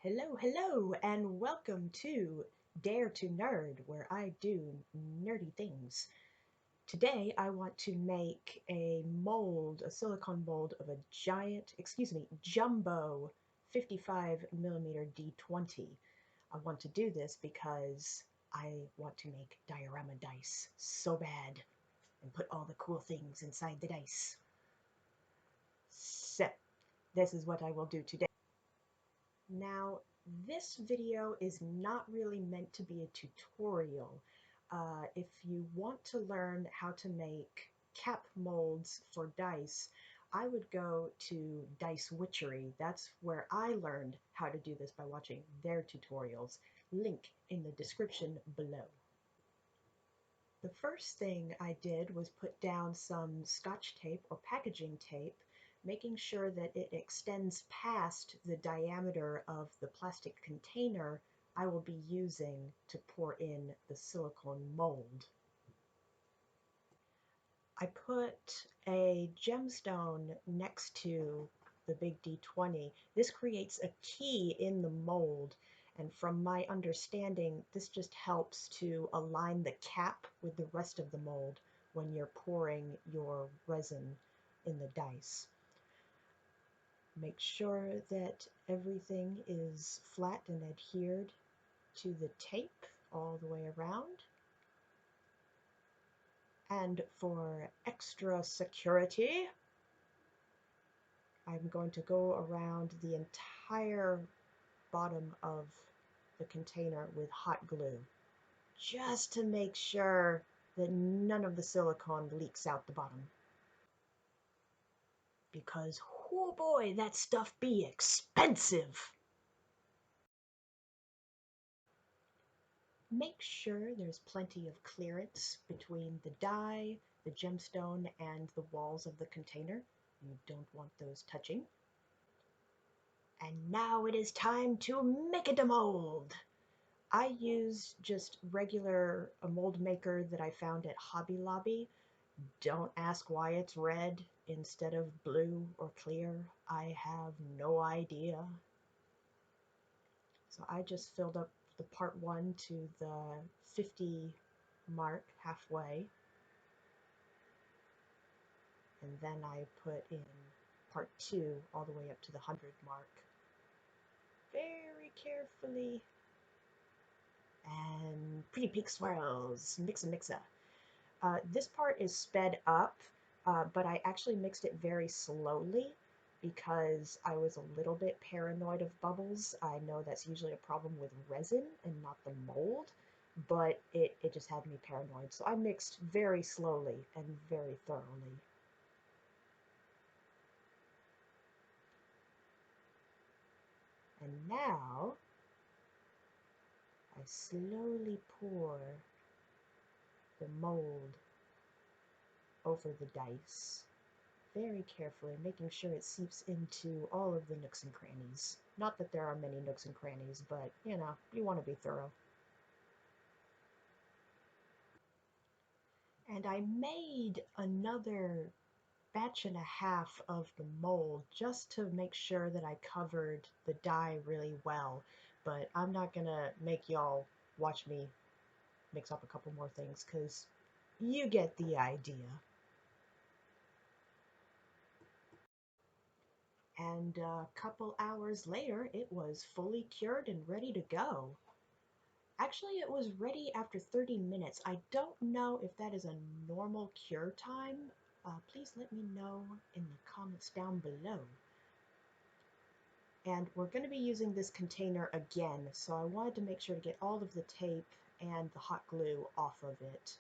Hello, hello, and welcome to Dare to Nerd, where I do nerdy things. Today I want to make a mold, a silicone mold of a jumbo 55mm D20. I want to do this because I want to make diorama dice so bad and put all the cool things inside the dice. So, this is what I will do today. Now, this video is not really meant to be a tutorial. If you want to learn how to make cap molds for dice, I would go to Dice Witchery. That's where I learned how to do this by watching their tutorials. Link in the description below. The first thing I did was put down some Scotch tape or packaging tape, making sure that it extends past the diameter of the plastic container I will be using to pour in the silicone mold. I put a gemstone next to the big D20. This creates a key in the mold, and from my understanding, this just helps to align the cap with the rest of the mold when you're pouring your resin in the dice. Make sure that everything is flat and adhered to the tape all the way around. And for extra security, I'm going to go around the entire bottom of the container with hot glue, just to make sure that none of the silicone leaks out the bottom. Because, oh boy, that stuff be expensive! Make sure there's plenty of clearance between the die, the gemstone, and the walls of the container. You don't want those touching. And now it is time to make a mold. I use just regular mold maker that I found at Hobby Lobby. Don't ask why it's red instead of blue or clear. I have no idea. So I just filled up the part 1 to the 50 mark halfway. And then I put in part 2 all the way up to the 100 mark. Very carefully. And pretty pink swirls. Mixa. This part is sped up, but I actually mixed it very slowly because I was a little bit paranoid of bubbles. I know that's usually a problem with resin and not the mold, but it just had me paranoid. So I mixed very slowly and very thoroughly. And now I slowly pour the mold over the dice, very carefully, making sure it seeps into all of the nooks and crannies. Not that there are many nooks and crannies, but, you know, you want to be thorough. And I made another batch and a half of the mold just to make sure that I covered the die really well. But I'm not gonna make y'all watch me mix up a couple more things, because you get the idea. And a couple hours later, it was fully cured and ready to go. Actually, it was ready after 30 minutes. I don't know if that is a normal cure time. Please let me know in the comments down below. And we're going to be using this container again, so I wanted to make sure to get all of the tape and the hot glue off of it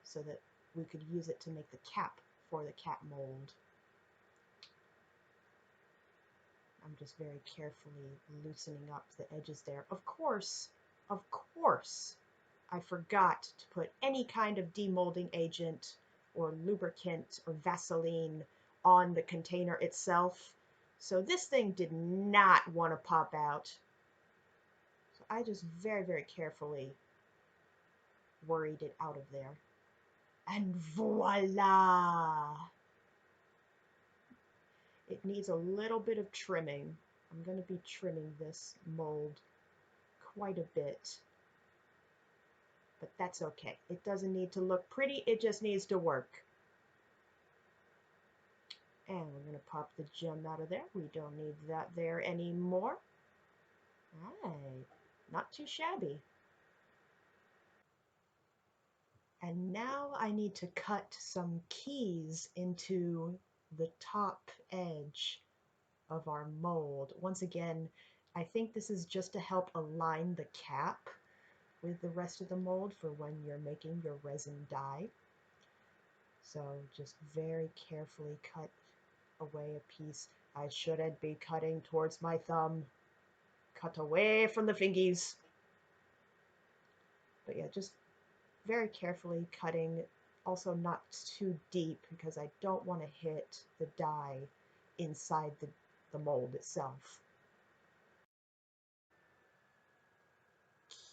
so that we could use it to make the cap for the cap mold. I'm just very carefully loosening up the edges there. Of course, I forgot to put any kind of demolding agent or lubricant or Vaseline on the container itself. So this thing did not want to pop out. So I just very, very carefully worried it out of there. And voila! It needs a little bit of trimming, I'm going to be trimming this mold quite a bit, but that's okay. It doesn't need to look pretty, it just needs to work. And we're going to pop the gem out of there. We don't need that there anymore. Alright, not too shabby. And now I need to cut some keys into the top edge of our mold. Once again, I think this is just to help align the cap with the rest of the mold for when you're making your resin dye. So just very carefully cut away a piece. I shouldn't be cutting towards my thumb. Cut away from the fingies. But yeah, just very carefully cutting, also not too deep because I don't want to hit the dye inside the mold itself.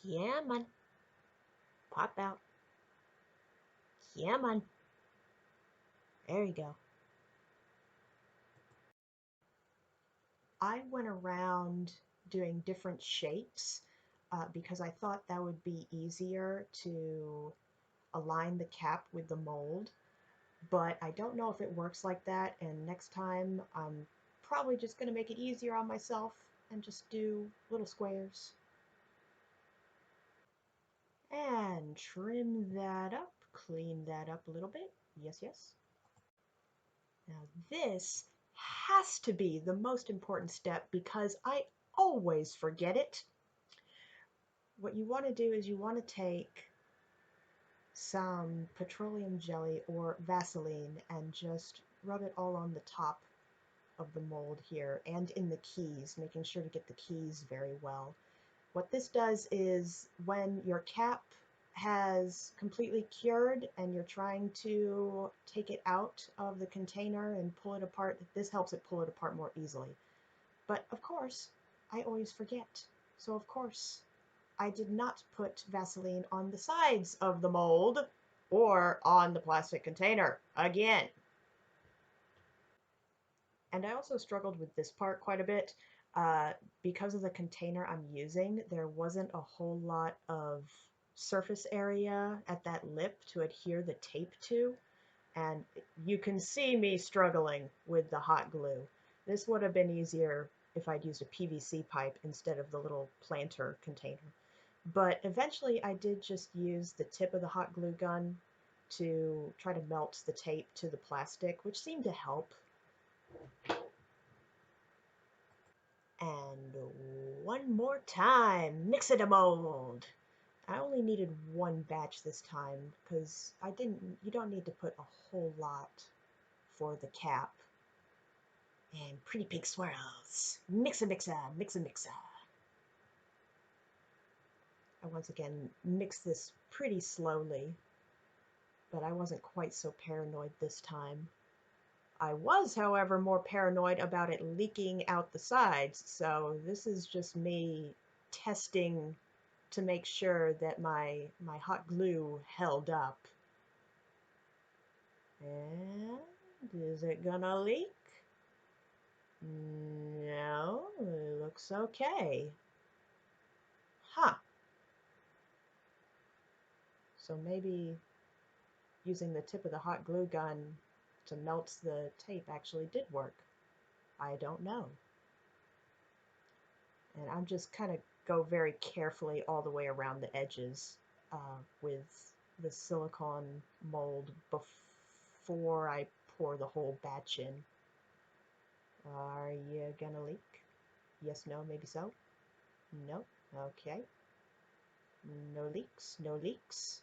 Come on. Pop out. Come on. There you go. I went around doing different shapes because I thought that would be easier to align the cap with the mold, but I don't know if it works like that, and next time I'm probably just going to make it easier on myself and just do little squares. And trim that up, clean that up a little bit. Yes, yes. Now this has to be the most important step because I always forget it. What you want to do is you want to take some petroleum jelly or Vaseline and just rub it all on the top of the mold here and in the keys, making sure to get the keys very well. What this does is when your cap has completely cured and you're trying to take it out of the container and pull it apart, this helps it pull it apart more easily. But of course, I always forget. So of course, I did not put Vaseline on the sides of the mold or on the plastic container again. And I also struggled with this part quite a bit. Because of the container I'm using, there wasn't a whole lot of surface area at that lip to adhere the tape to, and you can see me struggling with the hot glue. This would have been easier if I'd used a PVC pipe instead of the little planter container. But eventually I did just use the tip of the hot glue gun to try to melt the tape to the plastic, which seemed to help. And one more time, mix it a mold. I only needed one batch this time because you don't need to put a whole lot for the cap. And pretty pink swirls. Mix a mixer, mix a mixer. I once again mix this pretty slowly, but I wasn't quite so paranoid this time. I was, however, more paranoid about it leaking out the sides, so this is just me testing to make sure that my hot glue held up. And is it gonna leak? No, it looks okay. Huh. So maybe using the tip of the hot glue gun to melt the tape actually did work. I don't know. And I'm just kind of go very carefully all the way around the edges with the silicone mold before I pour the whole batch in. Are you gonna leak? Yes, no, maybe so. No, okay. No leaks, no leaks,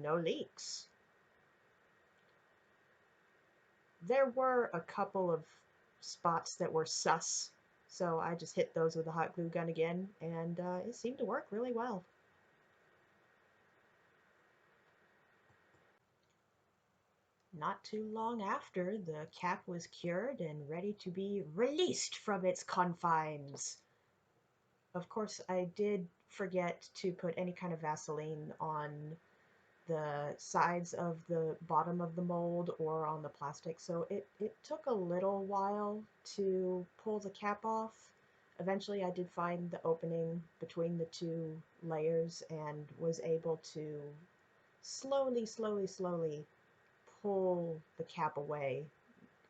no leaks. There were a couple of spots that were sus, so I just hit those with the hot glue gun again, and it seemed to work really well. Not too long after, the cap was cured and ready to be released from its confines. Of course, I did forget to put any kind of Vaseline on the sides of the bottom of the mold or on the plastic. So it took a little while to pull the cap off. Eventually I did find the opening between the two layers and was able to slowly pull the cap away.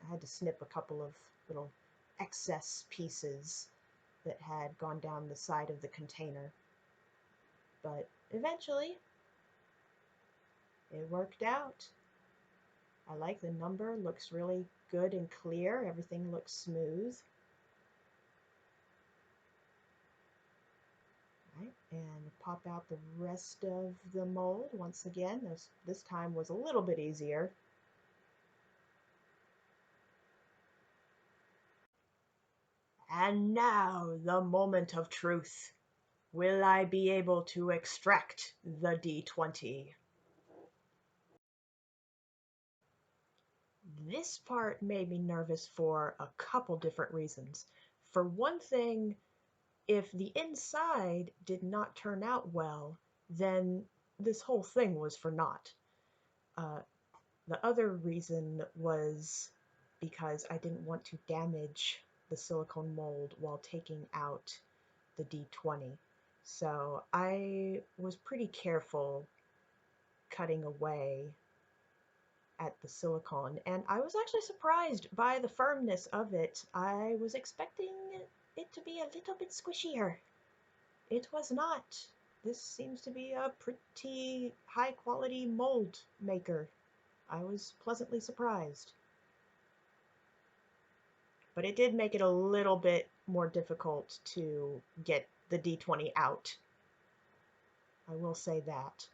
I had to snip a couple of little excess pieces that had gone down the side of the container. But eventually it worked out. I like the number, looks really good and clear. Everything looks smooth. Right, and pop out the rest of the mold once again. This time was a little bit easier. And now the moment of truth. Will I be able to extract the D20? This part made me nervous for a couple different reasons. For one thing, if the inside did not turn out well, then this whole thing was for naught. The other reason was because I didn't want to damage the silicone mold while taking out the D20. So I was pretty careful cutting away at the silicone, and I was actually surprised by the firmness of it. I was expecting it to be a little bit squishier. It was not. This seems to be a pretty high quality mold maker. I was pleasantly surprised. But it did make it a little bit more difficult to get the D20 out. I will say that.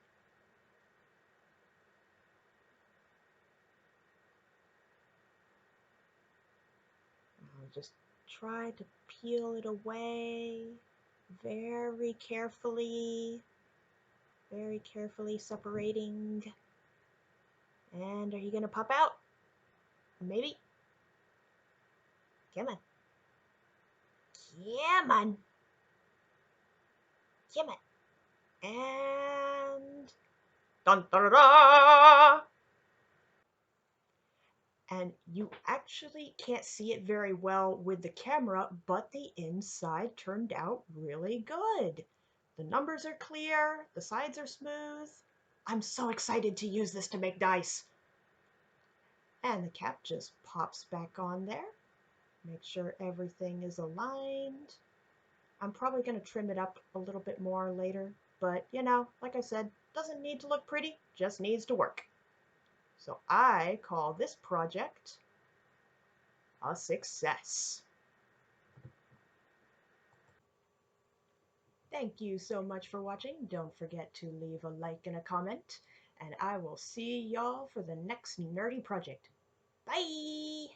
I'll just try to peel it away very carefully separating. And are you gonna pop out? Maybe? Come on. Come on. Come on. And dun da da! And you actually can't see it very well with the camera, but the inside turned out really good. The numbers are clear, the sides are smooth. I'm so excited to use this to make dice. And the cap just pops back on there. Make sure everything is aligned. I'm probably going to trim it up a little bit more later, but you know, like I said, doesn't need to look pretty, just needs to work. So I call this project a success. Thank you so much for watching. Don't forget to leave a like and a comment, and I will see y'all for the next nerdy project. Bye!